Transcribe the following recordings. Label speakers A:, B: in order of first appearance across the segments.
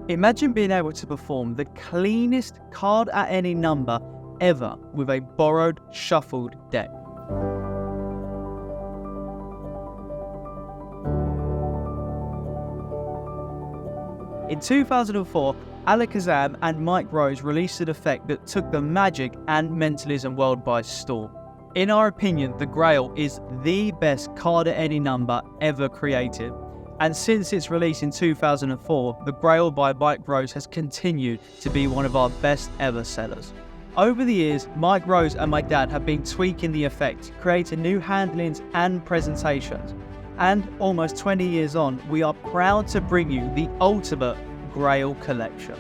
A: Imagine being able to perform the cleanest card at any number ever with a borrowed, shuffled deck. In 2004, Alakazam and Mike Rose released an effect that took the Magic and Mentalism world by storm. In our opinion, the Grail is the best card at any number ever created. And since its release in 2004, the Grail by Mike Rose has continued to be one of our best ever sellers. Over the years, Mike Rose and my dad have been tweaking the effect, creating new handlings and presentations. And almost 20 years on, we are proud to bring you the ultimate Grail Collection.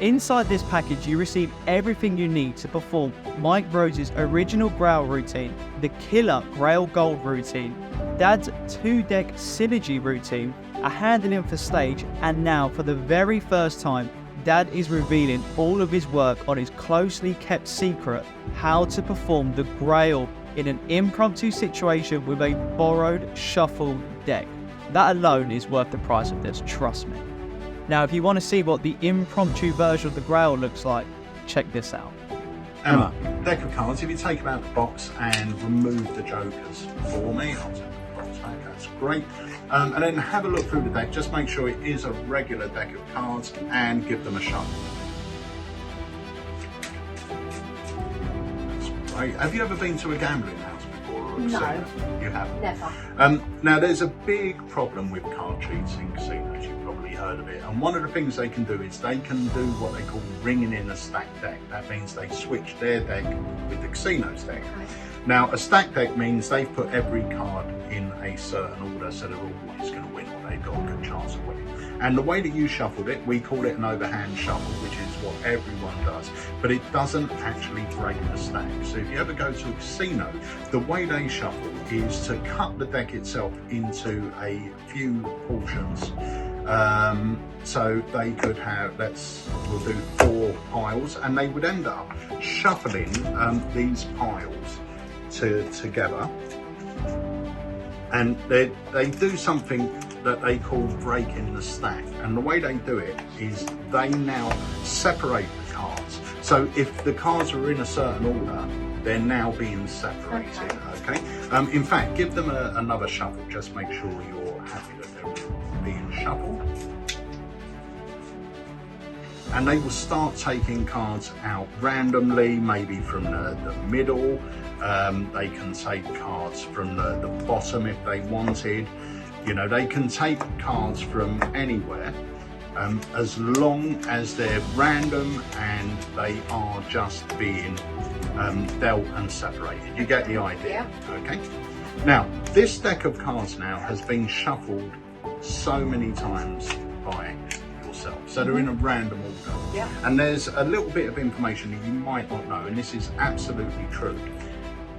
A: Inside this package, you receive everything you need to perform Mike Rose's original Grail routine, the killer Grail Gold routine, Dad's 2-deck synergy routine, a handling for stage, and now for the very first time, Dad is revealing all of his work on his closely kept secret, how to perform the Grail in an impromptu situation with a borrowed, shuffled deck. That alone is worth the price of this, trust me. Now, if you want to see what the impromptu version of the Grail looks like, check this out.
B: Emma, deck of cards, if you take them out of the box and remove the jokers for me, I'll take the box back, that's great. And then have a look through the deck, just make sure it is a regular deck of cards and give them a shuffle. That's great. Have you ever been to a gambling house before? Or a casino? You haven't?
C: Never.
B: Now, there's a big problem with card cheats in casinos. You've probably heard of it. And one of the things they can do is they can do what they call ringing in a stacked deck. That means they switch their deck with the casino's deck.
C: Okay.
B: Now, a stacked deck means they've put every card in a certain order, so they're always going to win, or they've got a good chance of winning. And the way that you shuffled it, we call it an overhand shuffle, which is what everyone does, but it doesn't actually break the stack. So if you ever go to a casino, the way they shuffle is to cut the deck itself into a few portions. So they could have, we'll do 4 piles, and they would end up shuffling these piles together, and they do something that they call breaking the stack, and the way they do it is they now separate the cards. So if the cards are in a certain order, they're now being separated. Okay. In fact, give them another shuffle, just make sure you're happy that they're being shuffled. And they will start taking cards out randomly, maybe from the middle. They can take cards from the bottom if they wanted. You know, they can take cards from anywhere as long as they're random and they are just being dealt and separated. You get the idea? Yeah. Okay. Now, this deck of cards now has been shuffled so many times by yourself. So they're in a random order.
C: Yeah.
B: And there's a little bit of information that you might not know, and this is absolutely true.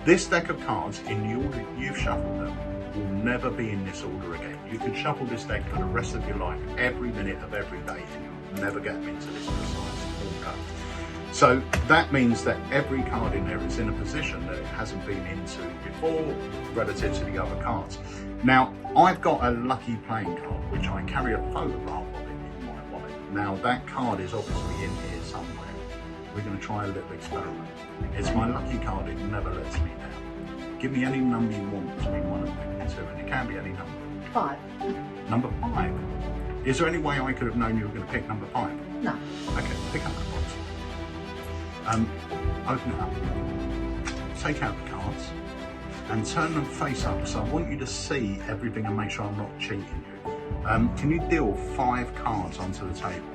B: This deck of cards, in the order you've shuffled them, will never be in this order again. You could shuffle this deck for the rest of your life, every minute of every day, and you'll never get them into this precise order. So that means that every card in there is in a position that it hasn't been into before relative to the other cards. Now, I've got a lucky playing card, which I carry a photograph of it in my wallet. Now, that card is obviously in here somewhere. We're going to try a little experiment. It's my lucky card, it never lets me down. Give me any number you want between 1 and 2, and it can be any number. 5. Number 5. Is there any way I could have known you were going to pick number 5?
C: No.
B: Okay, pick up the box. Open it up. Take out the cards and turn them face up. So I want you to see everything and make sure I'm not cheating you. Can you deal 5 cards onto the table?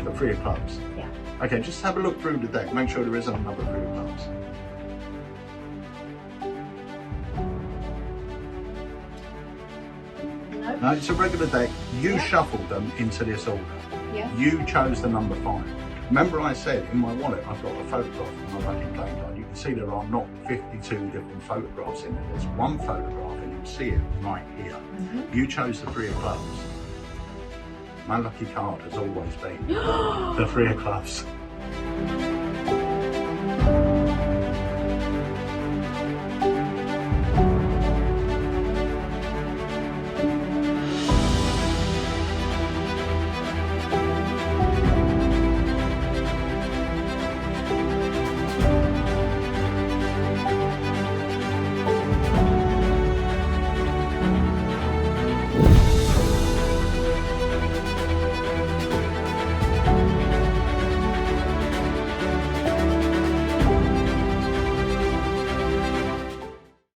B: The 3 of clubs?
C: Yeah.
B: Okay, just have a look through the deck. Make sure there isn't another 3 of clubs.
C: No.
B: No, it's a regular deck. You shuffled them into this order.
C: Yeah.
B: You chose the number 5. Remember I said in my wallet I've got a photograph of my lucky playing card. You can see there are not 52 different photographs in there. There's one photograph and you'll see it right here. You chose the 3 of clubs. My lucky card has always been the 3 of clubs.